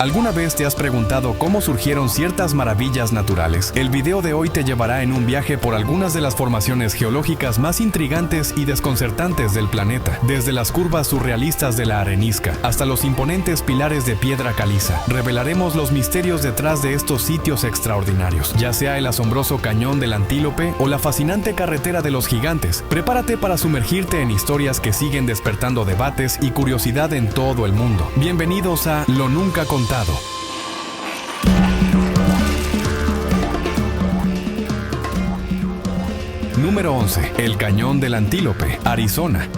¿Alguna vez te has preguntado cómo surgieron ciertas maravillas naturales? El video de hoy te llevará en un viaje por algunas de las formaciones geológicas más intrigantes y desconcertantes del planeta, desde las curvas surrealistas de la arenisca hasta los imponentes pilares de piedra caliza. Revelaremos los misterios detrás de estos sitios extraordinarios, ya sea el asombroso cañón del Antílope o la fascinante carretera de los gigantes. Prepárate para sumergirte en historias que siguen despertando debates y curiosidad en todo el mundo. Bienvenidos a Lo Nunca Contado. Número 11. El Cañón del Antílope, Arizona.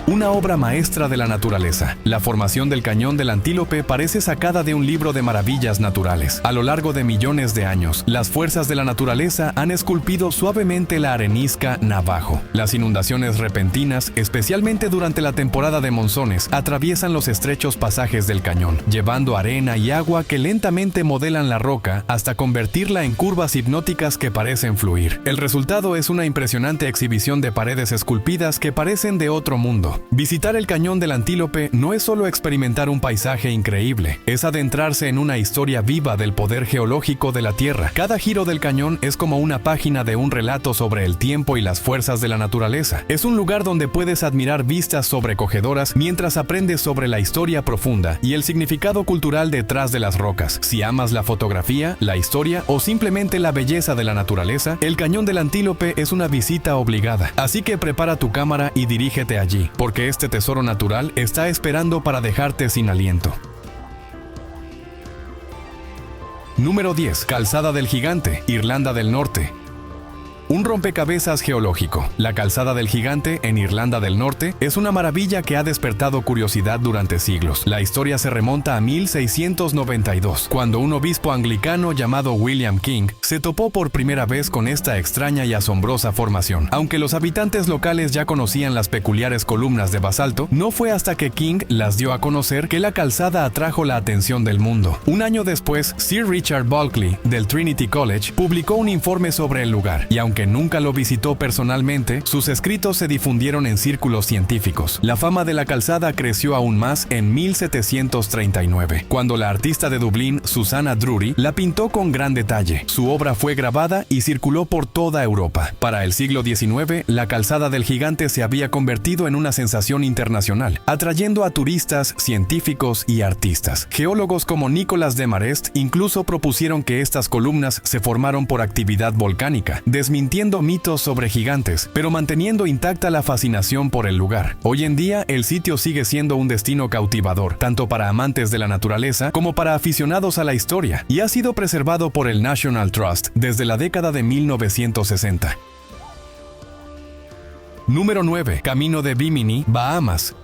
Una obra maestra de la naturaleza. La formación del Cañón del Antílope parece sacada de un libro de maravillas naturales. A lo largo de millones de años, las fuerzas de la naturaleza han esculpido suavemente la arenisca Navajo. Las inundaciones repentinas, especialmente durante la temporada de monzones, atraviesan los estrechos pasajes del cañón, llevando arena y agua que lentamente modelan la roca hasta convertirla en curvas hipnóticas que parecen fluir. El resultado es una impresionante exhibición de paredes esculpidas que parecen de otro mundo. Visitar el Cañón del Antílope no es solo experimentar un paisaje increíble, es adentrarse en una historia viva del poder geológico de la Tierra. Cada giro del cañón es como una página de un relato sobre el tiempo y las fuerzas de la naturaleza. Es un lugar donde puedes admirar vistas sobrecogedoras mientras aprendes sobre la historia profunda y el significado cultural detrás de las rocas. Si amas la fotografía, la historia o simplemente la belleza de la naturaleza, el Cañón del Antílope es una visita obligada. Así que prepara tu cámara y dirígete allí, porque este tesoro natural está esperando para dejarte sin aliento. Número 10. Calzada del Gigante, Irlanda del Norte. Un rompecabezas geológico. La Calzada del Gigante, en Irlanda del Norte, es una maravilla que ha despertado curiosidad durante siglos. La historia se remonta a 1692, cuando un obispo anglicano llamado William King se topó por primera vez con esta extraña y asombrosa formación. Aunque los habitantes locales ya conocían las peculiares columnas de basalto, no fue hasta que King las dio a conocer que la calzada atrajo la atención del mundo. Un año después, Sir Richard Bulkley, del Trinity College, publicó un informe sobre el lugar, y aunque nunca lo visitó personalmente, sus escritos se difundieron en círculos científicos. La fama de la calzada creció aún más en 1739, cuando la artista de Dublín, Susanna Drury, la pintó con gran detalle. Su obra fue grabada y circuló por toda Europa. Para el siglo XIX, la Calzada del Gigante se había convertido en una sensación internacional, atrayendo a turistas, científicos y artistas. Geólogos como Nicolas Desmarest incluso propusieron que estas columnas se formaron por actividad volcánica, desmintiendo mitos sobre gigantes, pero manteniendo intacta la fascinación por el lugar. Hoy en día, el sitio sigue siendo un destino cautivador, tanto para amantes de la naturaleza como para aficionados a la historia, y ha sido preservado por el National Trust desde la década de 1960. Número 9. Camino de Bimini, Bahamas.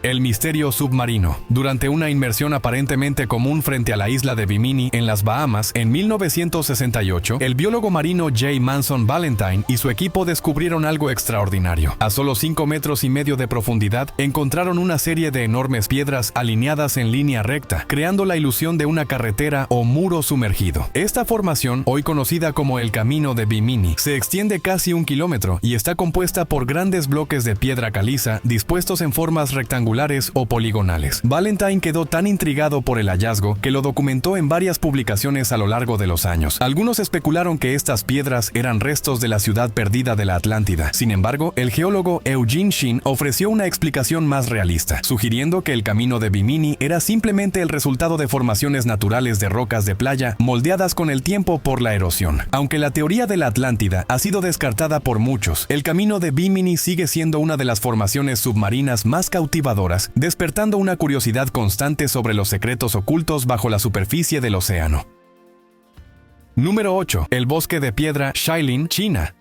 El misterio submarino. Durante una inmersión aparentemente común frente a la isla de Bimini, en las Bahamas, en 1968, el biólogo marino J. Manson Valentine y su equipo descubrieron algo extraordinario. A solo 5,5 metros de profundidad, encontraron una serie de enormes piedras alineadas en línea recta, creando la ilusión de una carretera o muro sumergido. Esta formación, hoy conocida como el Camino de Bimini, se extiende casi 1 kilómetro y está compuesta por grandes bloques de piedra caliza dispuestos en formas rectangulares o poligonales. Valentine quedó tan intrigado por el hallazgo que lo documentó en varias publicaciones a lo largo de los años. Algunos especularon que estas piedras eran restos de la ciudad perdida de la Atlántida. Sin embargo, el geólogo Eugene Shinn ofreció una explicación más realista, sugiriendo que el Camino de Bimini era simplemente el resultado de formaciones naturales de rocas de playa moldeadas con el tiempo por la erosión. Aunque la teoría de la Atlántida ha sido descartada por muchos, el Camino de Bimini sigue siendo una de las formaciones submarinas más cautivadoras, despertando una curiosidad constante sobre los secretos ocultos bajo la superficie del océano. Número 8. El bosque de piedra Shailin, China.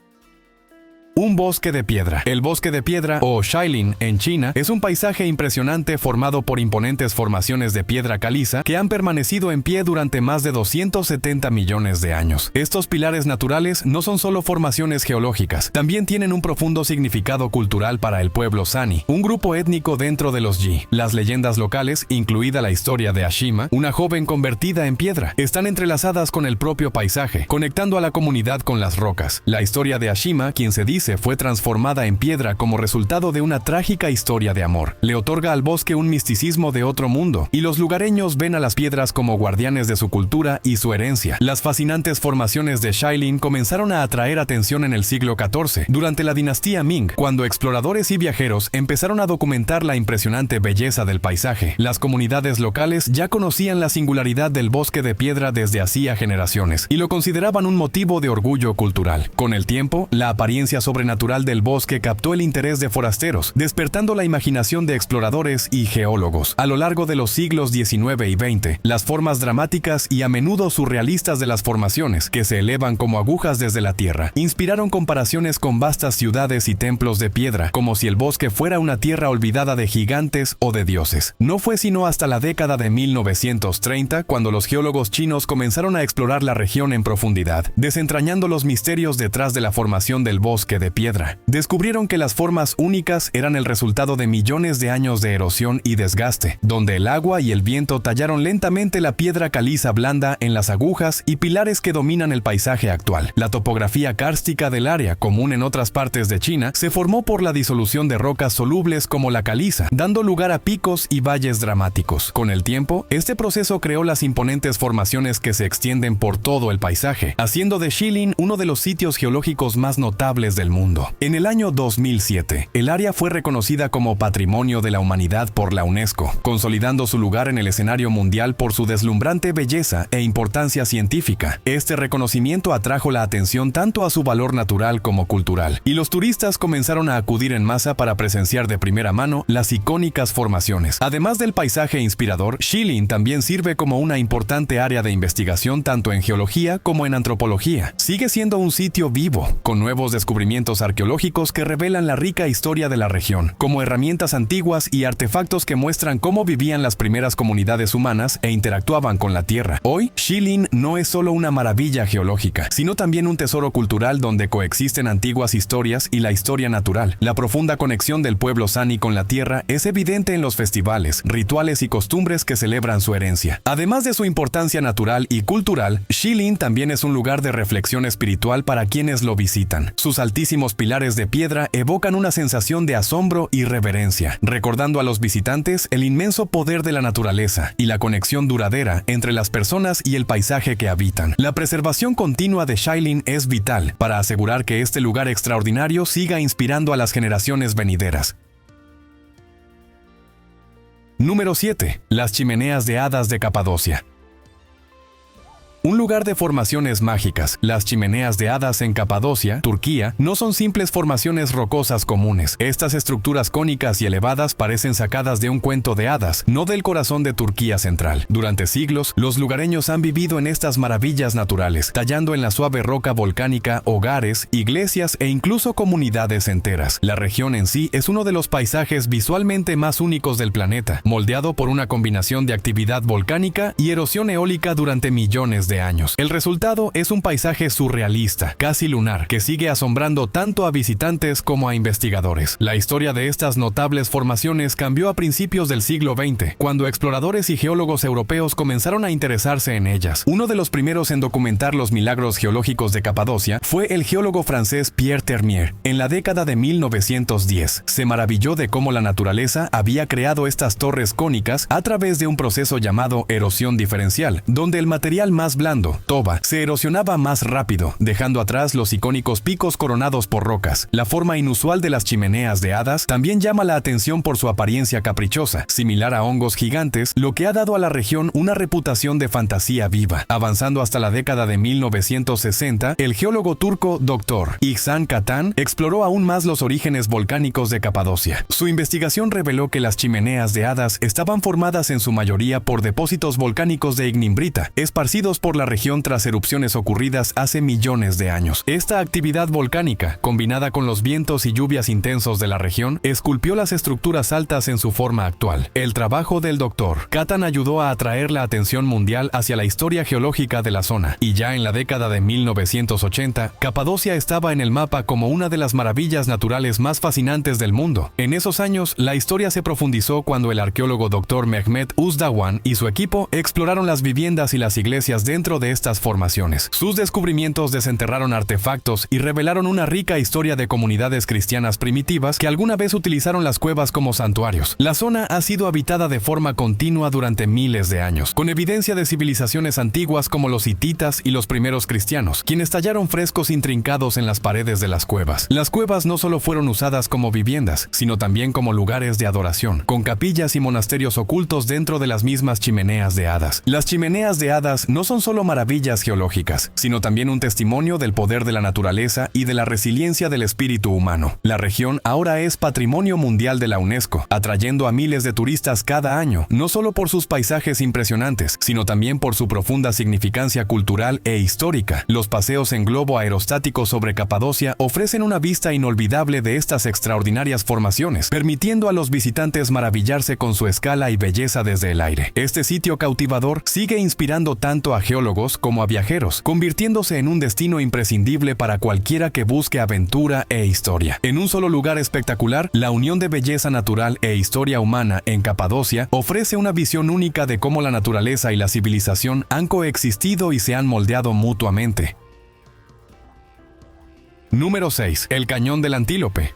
Un bosque de piedra. El bosque de piedra, o Shailin en China, es un paisaje impresionante formado por imponentes formaciones de piedra caliza que han permanecido en pie durante más de 270 millones de años. Estos pilares naturales no son solo formaciones geológicas, también tienen un profundo significado cultural para el pueblo Sani, un grupo étnico dentro de los Yi. Las leyendas locales, incluida la historia de Ashima, una joven convertida en piedra, están entrelazadas con el propio paisaje, conectando a la comunidad con las rocas. La historia de Ashima, quien se dice dice fue transformada en piedra como resultado de una trágica historia de amor. Le otorga al bosque un misticismo de otro mundo, y los lugareños ven a las piedras como guardianes de su cultura y su herencia. Las fascinantes formaciones de Shilin comenzaron a atraer atención en el siglo XIV, durante la dinastía Ming, cuando exploradores y viajeros empezaron a documentar la impresionante belleza del paisaje. Las comunidades locales ya conocían la singularidad del bosque de piedra desde hacía generaciones, y lo consideraban un motivo de orgullo cultural. Con el tiempo, la apariencia sobrenatural del bosque captó el interés de forasteros, despertando la imaginación de exploradores y geólogos. A lo largo de los siglos XIX y XX, las formas dramáticas y a menudo surrealistas de las formaciones, que se elevan como agujas desde la tierra, inspiraron comparaciones con vastas ciudades y templos de piedra, como si el bosque fuera una tierra olvidada de gigantes o de dioses. No fue sino hasta la década de 1930 cuando los geólogos chinos comenzaron a explorar la región en profundidad, desentrañando los misterios detrás de la formación del bosque de piedra. Descubrieron que las formas únicas eran el resultado de millones de años de erosión y desgaste, donde el agua y el viento tallaron lentamente la piedra caliza blanda en las agujas y pilares que dominan el paisaje actual. La topografía kárstica del área, común en otras partes de China, se formó por la disolución de rocas solubles como la caliza, dando lugar a picos y valles dramáticos. Con el tiempo, este proceso creó las imponentes formaciones que se extienden por todo el paisaje, haciendo de Shilin uno de los sitios geológicos más notables del mundo. En el año 2007, el área fue reconocida como Patrimonio de la Humanidad por la UNESCO, consolidando su lugar en el escenario mundial por su deslumbrante belleza e importancia científica. Este reconocimiento atrajo la atención tanto a su valor natural como cultural, y los turistas comenzaron a acudir en masa para presenciar de primera mano las icónicas formaciones. Además del paisaje inspirador, Shilin también sirve como una importante área de investigación tanto en geología como en antropología. Sigue siendo un sitio vivo, con nuevos descubrimientos arqueológicos que revelan la rica historia de la región, como herramientas antiguas y artefactos que muestran cómo vivían las primeras comunidades humanas e interactuaban con la tierra. Hoy, Shilin no es solo una maravilla geológica, sino también un tesoro cultural donde coexisten antiguas historias y la historia natural. La profunda conexión del pueblo Sani con la tierra es evidente en los festivales, rituales y costumbres que celebran su herencia. Además de su importancia natural y cultural, Shilin también es un lugar de reflexión espiritual para quienes lo visitan. Sus altísimos pilares de piedra evocan una sensación de asombro y reverencia, recordando a los visitantes el inmenso poder de la naturaleza y la conexión duradera entre las personas y el paisaje que habitan. La preservación continua de Shilin es vital para asegurar que este lugar extraordinario siga inspirando a las generaciones venideras. Número 7. Las chimeneas de hadas de Capadocia. Un lugar de formaciones mágicas, las chimeneas de hadas en Capadocia, Turquía, no son simples formaciones rocosas comunes. Estas estructuras cónicas y elevadas parecen sacadas de un cuento de hadas, no del corazón de Turquía central. Durante siglos, los lugareños han vivido en estas maravillas naturales, tallando en la suave roca volcánica hogares, iglesias e incluso comunidades enteras. La región en sí es uno de los paisajes visualmente más únicos del planeta, moldeado por una combinación de actividad volcánica y erosión eólica durante millones de años. El resultado es un paisaje surrealista, casi lunar, que sigue asombrando tanto a visitantes como a investigadores. La historia de estas notables formaciones cambió a principios del siglo XX, cuando exploradores y geólogos europeos comenzaron a interesarse en ellas. Uno de los primeros en documentar los milagros geológicos de Capadocia fue el geólogo francés Pierre Termier. En la década de 1910, se maravilló de cómo la naturaleza había creado estas torres cónicas a través de un proceso llamado erosión diferencial, donde el material más blando, toba, se erosionaba más rápido, dejando atrás los icónicos picos coronados por rocas. La forma inusual de las chimeneas de hadas también llama la atención por su apariencia caprichosa, similar a hongos gigantes, lo que ha dado a la región una reputación de fantasía viva. Avanzando hasta la década de 1960, el geólogo turco Dr. İhsan Katan exploró aún más los orígenes volcánicos de Capadocia. Su investigación reveló que las chimeneas de hadas estaban formadas en su mayoría por depósitos volcánicos de ignimbrita, esparcidos por la región tras erupciones ocurridas hace millones de años. Esta actividad volcánica, combinada con los vientos y lluvias intensos de la región, esculpió las estructuras altas en su forma actual. El trabajo del Dr. Katan ayudó a atraer la atención mundial hacia la historia geológica de la zona, y ya en la década de 1980, Capadocia estaba en el mapa como una de las maravillas naturales más fascinantes del mundo. En esos años, la historia se profundizó cuando el arqueólogo Dr. Mehmet Uzdawan y su equipo exploraron las viviendas y las iglesias dentro centro de estas formaciones. Sus descubrimientos desenterraron artefactos y revelaron una rica historia de comunidades cristianas primitivas que alguna vez utilizaron las cuevas como santuarios. La zona ha sido habitada de forma continua durante miles de años, con evidencia de civilizaciones antiguas como los hititas y los primeros cristianos, quienes tallaron frescos intrincados en las paredes de las cuevas. Las cuevas no solo fueron usadas como viviendas, sino también como lugares de adoración, con capillas y monasterios ocultos dentro de las mismas chimeneas de hadas. Las chimeneas de hadas no son solo maravillas geológicas, sino también un testimonio del poder de la naturaleza y de la resiliencia del espíritu humano. La región ahora es Patrimonio Mundial de la UNESCO, atrayendo a miles de turistas cada año, no solo por sus paisajes impresionantes, sino también por su profunda significancia cultural e histórica. Los paseos en globo aerostático sobre Capadocia ofrecen una vista inolvidable de estas extraordinarias formaciones, permitiendo a los visitantes maravillarse con su escala y belleza desde el aire. Este sitio cautivador sigue inspirando tanto a geólogos como a viajeros, convirtiéndose en un destino imprescindible para cualquiera que busque aventura e historia. En un solo lugar espectacular, la unión de belleza natural e historia humana en Capadocia ofrece una visión única de cómo la naturaleza y la civilización han coexistido y se han moldeado mutuamente. Número 6. El Cañón del Antílope.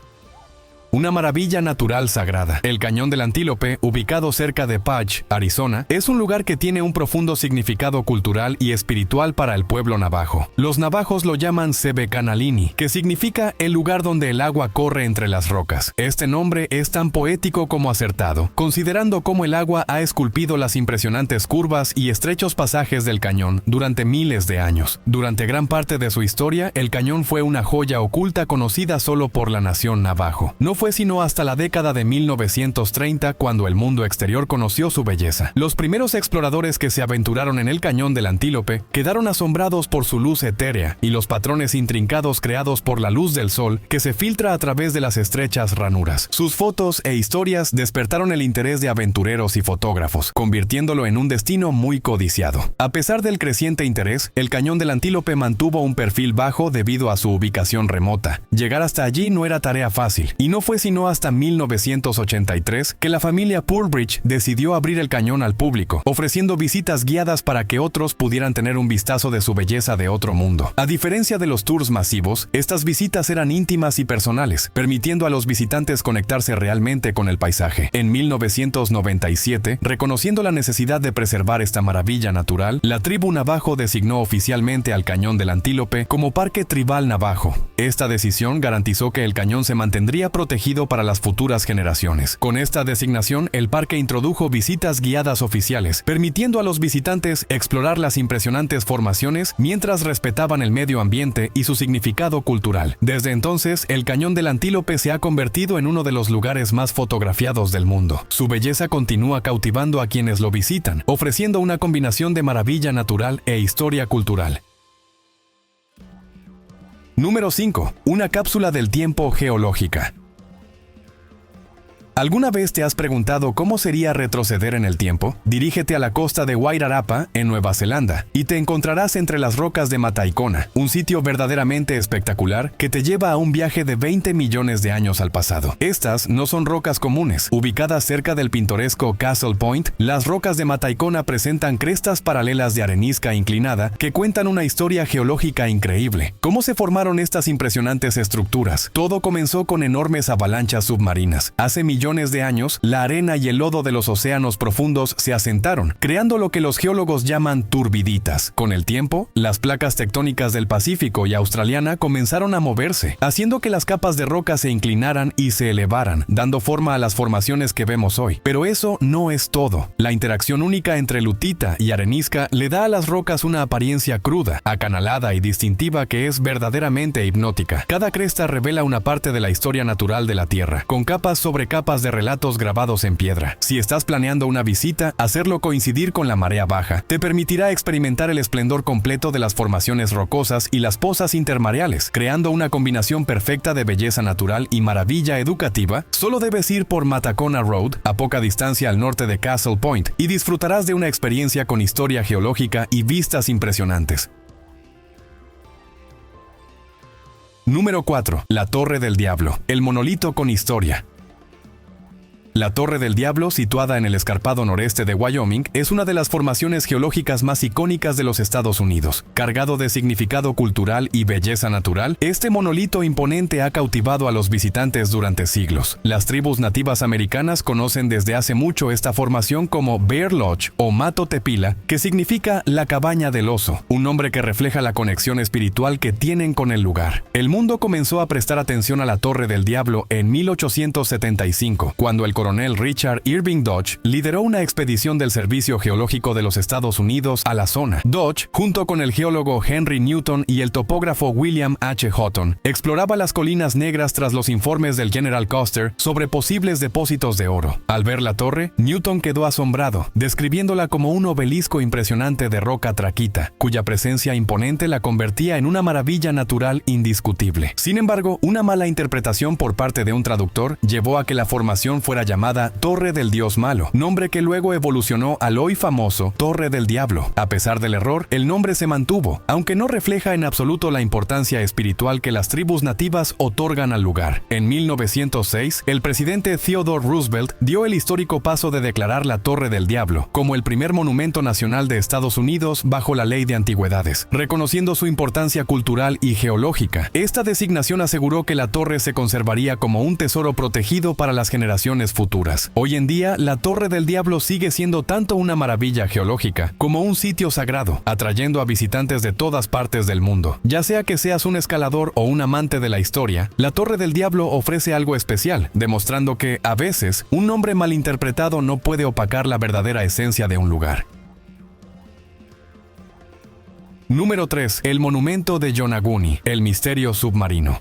Una maravilla natural sagrada. El Cañón del Antílope, ubicado cerca de Page, Arizona, es un lugar que tiene un profundo significado cultural y espiritual para el pueblo navajo. Los navajos lo llaman Sebecanalini, que significa el lugar donde el agua corre entre las rocas. Este nombre es tan poético como acertado, considerando cómo el agua ha esculpido las impresionantes curvas y estrechos pasajes del cañón durante miles de años. Durante gran parte de su historia, el cañón fue una joya oculta conocida solo por la nación navajo. No fue sino hasta la década de 1930 cuando el mundo exterior conoció su belleza. Los primeros exploradores que se aventuraron en el Cañón del Antílope quedaron asombrados por su luz etérea y los patrones intrincados creados por la luz del sol que se filtra a través de las estrechas ranuras. Sus fotos e historias despertaron el interés de aventureros y fotógrafos, convirtiéndolo en un destino muy codiciado. A pesar del creciente interés, el Cañón del Antílope mantuvo un perfil bajo debido a su ubicación remota. Llegar hasta allí no era tarea fácil, y no fue sino hasta 1983 que la familia Pulbridge decidió abrir el cañón al público, ofreciendo visitas guiadas para que otros pudieran tener un vistazo de su belleza de otro mundo. A diferencia de los tours masivos, estas visitas eran íntimas y personales, permitiendo a los visitantes conectarse realmente con el paisaje. En 1997, reconociendo la necesidad de preservar esta maravilla natural, la tribu navajo designó oficialmente al Cañón del Antílope como Parque Tribal Navajo. Esta decisión garantizó que el cañón se mantendría protegido para las futuras generaciones. Con esta designación, el parque introdujo visitas guiadas oficiales, permitiendo a los visitantes explorar las impresionantes formaciones mientras respetaban el medio ambiente y su significado cultural. Desde entonces, el Cañón del Antílope se ha convertido en uno de los lugares más fotografiados del mundo. Su belleza continúa cautivando a quienes lo visitan, ofreciendo una combinación de maravilla natural e historia cultural. Número 5. Una cápsula del tiempo geológica. ¿Alguna vez te has preguntado cómo sería retroceder en el tiempo? Dirígete a la costa de Wairarapa, en Nueva Zelanda, y te encontrarás entre las rocas de Mataikona, un sitio verdaderamente espectacular que te lleva a un viaje de 20 millones de años al pasado. Estas no son rocas comunes. Ubicadas cerca del pintoresco Castle Point, las rocas de Mataikona presentan crestas paralelas de arenisca inclinada que cuentan una historia geológica increíble. ¿Cómo se formaron estas impresionantes estructuras? Todo comenzó con enormes avalanchas submarinas. Hace millones de años, la arena y el lodo de los océanos profundos se asentaron, creando lo que los geólogos llaman turbiditas. Con el tiempo, las placas tectónicas del Pacífico y australiana comenzaron a moverse, haciendo que las capas de roca se inclinaran y se elevaran, dando forma a las formaciones que vemos hoy. Pero eso no es todo. La interacción única entre lutita y arenisca le da a las rocas una apariencia cruda, acanalada y distintiva que es verdaderamente hipnótica. Cada cresta revela una parte de la historia natural de la Tierra, con capas sobre capas de relatos grabados en piedra. Si estás planeando una visita, hacerlo coincidir con la marea baja te permitirá experimentar el esplendor completo de las formaciones rocosas y las pozas intermareales, creando una combinación perfecta de belleza natural y maravilla educativa. Solo debes ir por Matacona Road, a poca distancia al norte de Castle Point, y disfrutarás de una experiencia con historia geológica y vistas impresionantes. Número 4. La Torre del Diablo, el monolito con historia. La Torre del Diablo, situada en el escarpado noreste de Wyoming, es una de las formaciones geológicas más icónicas de los Estados Unidos. Cargado de significado cultural y belleza natural, este monolito imponente ha cautivado a los visitantes durante siglos. Las tribus nativas americanas conocen desde hace mucho esta formación como Bear Lodge o Mato Tepila, que significa la cabaña del oso, un nombre que refleja la conexión espiritual que tienen con el lugar. El mundo comenzó a prestar atención a la Torre del Diablo en 1875, cuando el coronel Richard Irving Dodge lideró una expedición del Servicio Geológico de los Estados Unidos a la zona. Dodge, junto con el geólogo Henry Newton y el topógrafo William H. Houghton, exploraba las colinas negras tras los informes del General Custer sobre posibles depósitos de oro. Al ver la torre, Newton quedó asombrado, describiéndola como un obelisco impresionante de roca traquita, cuya presencia imponente la convertía en una maravilla natural indiscutible. Sin embargo, una mala interpretación por parte de un traductor llevó a que la formación fuera llamada Torre del Dios Malo, nombre que luego evolucionó al hoy famoso Torre del Diablo. A pesar del error, el nombre se mantuvo, aunque no refleja en absoluto la importancia espiritual que las tribus nativas otorgan al lugar. En 1906, el presidente Theodore Roosevelt dio el histórico paso de declarar la Torre del Diablo como el primer monumento nacional de Estados Unidos bajo la Ley de Antigüedades, reconociendo su importancia cultural y geológica. Esta designación aseguró que la torre se conservaría como un tesoro protegido para las generaciones futuras. Hoy en día, la Torre del Diablo sigue siendo tanto una maravilla geológica como un sitio sagrado, atrayendo a visitantes de todas partes del mundo. Ya sea que seas un escalador o un amante de la historia, la Torre del Diablo ofrece algo especial, demostrando que, a veces, un nombre malinterpretado no puede opacar la verdadera esencia de un lugar. Número 3. El monumento de Yonaguni, el misterio submarino.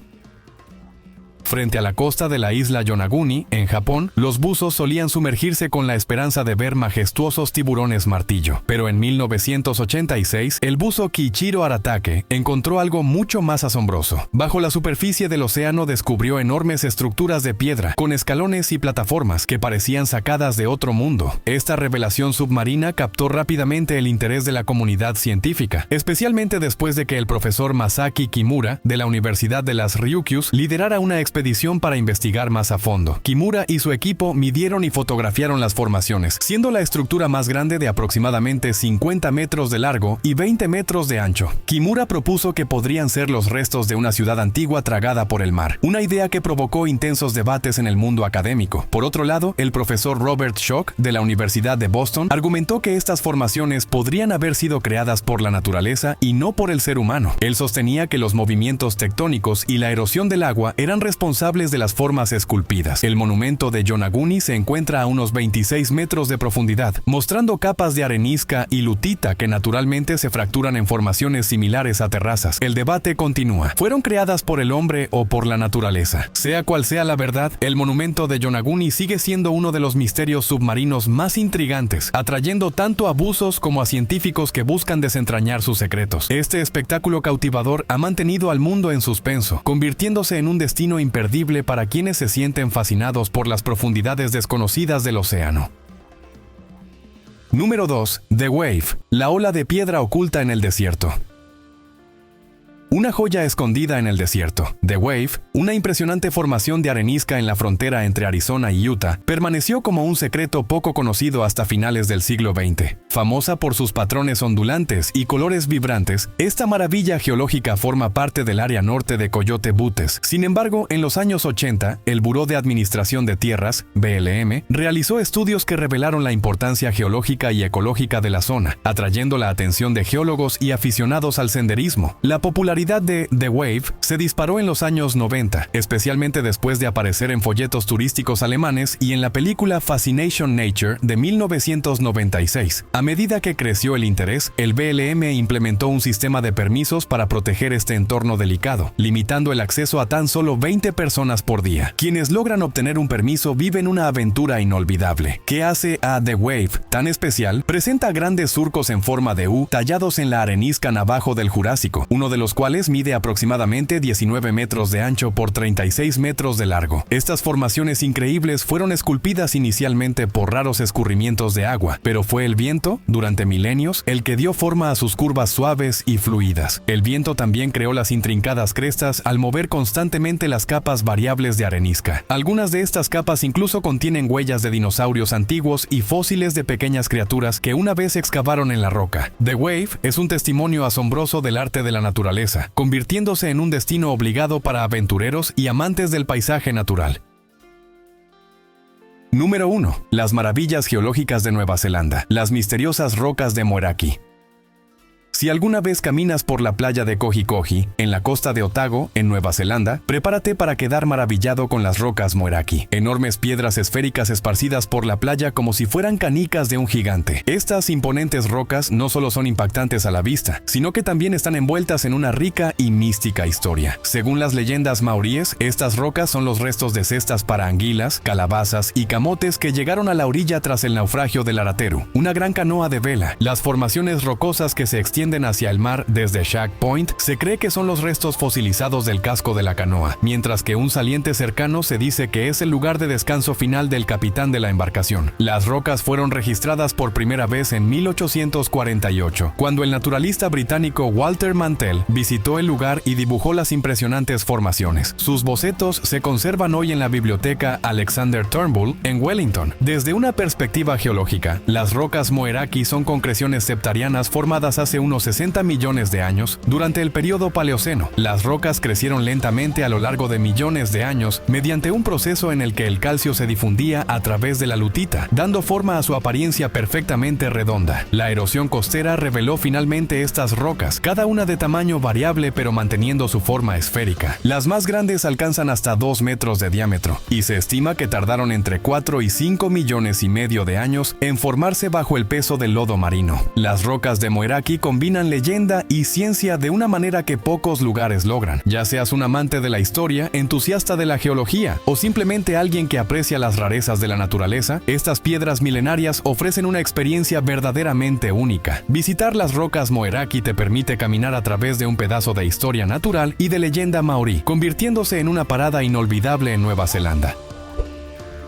Frente a la costa de la isla Yonaguni, en Japón, los buzos solían sumergirse con la esperanza de ver majestuosos tiburones martillo. Pero en 1986, el buzo Kiichiro Aratake encontró algo mucho más asombroso. Bajo la superficie del océano descubrió enormes estructuras de piedra, con escalones y plataformas que parecían sacadas de otro mundo. Esta revelación submarina captó rápidamente el interés de la comunidad científica, especialmente después de que el profesor Masaki Kimura, de la Universidad de las Ryukyus, liderara una expedición para investigar más a fondo. Kimura y su equipo midieron y fotografiaron las formaciones, siendo la estructura más grande de aproximadamente 50 metros de largo y 20 metros de ancho. Kimura propuso que podrían ser los restos de una ciudad antigua tragada por el mar, una idea que provocó intensos debates en el mundo académico. Por otro lado, el profesor Robert Schoch, de la Universidad de Boston, argumentó que estas formaciones podrían haber sido creadas por la naturaleza y no por el ser humano. Él sostenía que los movimientos tectónicos y la erosión del agua eran responsables de las formas esculpidas. El monumento de Yonaguni se encuentra a unos 26 metros de profundidad, mostrando capas de arenisca y lutita que naturalmente se fracturan en formaciones similares a terrazas. El debate continúa. ¿Fueron creadas por el hombre o por la naturaleza? Sea cual sea la verdad, el monumento de Yonaguni sigue siendo uno de los misterios submarinos más intrigantes, atrayendo tanto a buzos como a científicos que buscan desentrañar sus secretos. Este espectáculo cautivador ha mantenido al mundo en suspenso, convirtiéndose en un destino imperdible para quienes se sienten fascinados por las profundidades desconocidas del océano. Número 2. The Wave, la ola de piedra oculta en el desierto. Una joya escondida en el desierto. The Wave, una impresionante formación de arenisca en la frontera entre Arizona y Utah, permaneció como un secreto poco conocido hasta finales del siglo XX. Famosa por sus patrones ondulantes y colores vibrantes, esta maravilla geológica forma parte del área norte de Coyote Buttes. Sin embargo, en los años 80, el Buró de Administración de Tierras, BLM, realizó estudios que revelaron la importancia geológica y ecológica de la zona, atrayendo la atención de geólogos y aficionados al senderismo. La popularidad de The Wave se disparó en los años 90, especialmente después de aparecer en folletos turísticos alemanes y en la película Fascination Nature de 1996. A medida que creció el interés, el BLM implementó un sistema de permisos para proteger este entorno delicado, limitando el acceso a tan solo 20 personas por día. Quienes logran obtener un permiso viven una aventura inolvidable. ¿Qué hace a The Wave tan especial? Presenta grandes surcos en forma de U tallados en la arenisca navajo del Jurásico, uno de los cuales cuales mide aproximadamente 19 metros de ancho por 36 metros de largo. Estas formaciones increíbles fueron esculpidas inicialmente por raros escurrimientos de agua, pero fue el viento, durante milenios, el que dio forma a sus curvas suaves y fluidas. El viento también creó las intrincadas crestas al mover constantemente las capas variables de arenisca. Algunas de estas capas incluso contienen huellas de dinosaurios antiguos y fósiles de pequeñas criaturas que una vez excavaron en la roca. The Wave es un testimonio asombroso del arte de la naturaleza, convirtiéndose en un destino obligado para aventureros y amantes del paisaje natural. Número 1. Las maravillas geológicas de Nueva Zelanda. Las misteriosas rocas de Moeraki. Si alguna vez caminas por la playa de Kohi Kohi, en la costa de Otago, en Nueva Zelanda, prepárate para quedar maravillado con las rocas Moeraki, enormes piedras esféricas esparcidas por la playa como si fueran canicas de un gigante. Estas imponentes rocas no solo son impactantes a la vista, sino que también están envueltas en una rica y mística historia. Según las leyendas maoríes, estas rocas son los restos de cestas para anguilas, calabazas y camotes que llegaron a la orilla tras el naufragio del Arateru, una gran canoa de vela. Las formaciones rocosas que se extienden hacia el mar desde Shag Point se cree que son los restos fosilizados del casco de la canoa, mientras que un saliente cercano se dice que es el lugar de descanso final del capitán de la embarcación. Las rocas fueron registradas por primera vez en 1848, cuando el naturalista británico Walter Mantell visitó el lugar y dibujó las impresionantes formaciones. Sus bocetos se conservan hoy en la biblioteca Alexander Turnbull en Wellington. Desde una perspectiva geológica, las rocas Moeraki son concreciones septarianas formadas hace unos 60 millones de años durante el período Paleoceno. Las rocas crecieron lentamente a lo largo de millones de años mediante un proceso en el que el calcio se difundía a través de la lutita, dando forma a su apariencia perfectamente redonda. La erosión costera reveló finalmente estas rocas, cada una de tamaño variable pero manteniendo su forma esférica. Las más grandes alcanzan hasta 2 metros de diámetro, y se estima que tardaron entre 4 y 5 millones y medio de años en formarse bajo el peso del lodo marino. Las rocas de Moeraki combinan leyenda y ciencia de una manera que pocos lugares logran. Ya seas un amante de la historia, entusiasta de la geología o simplemente alguien que aprecia las rarezas de la naturaleza, estas piedras milenarias ofrecen una experiencia verdaderamente única. Visitar las rocas Moeraki te permite caminar a través de un pedazo de historia natural y de leyenda maorí, convirtiéndose en una parada inolvidable en Nueva Zelanda.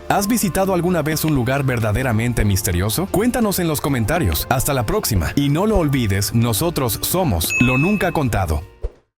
¿Has visitado alguna vez un lugar verdaderamente misterioso? Cuéntanos en los comentarios. Hasta la próxima. Y no lo olvides, nosotros somos Lo Nunca Contado.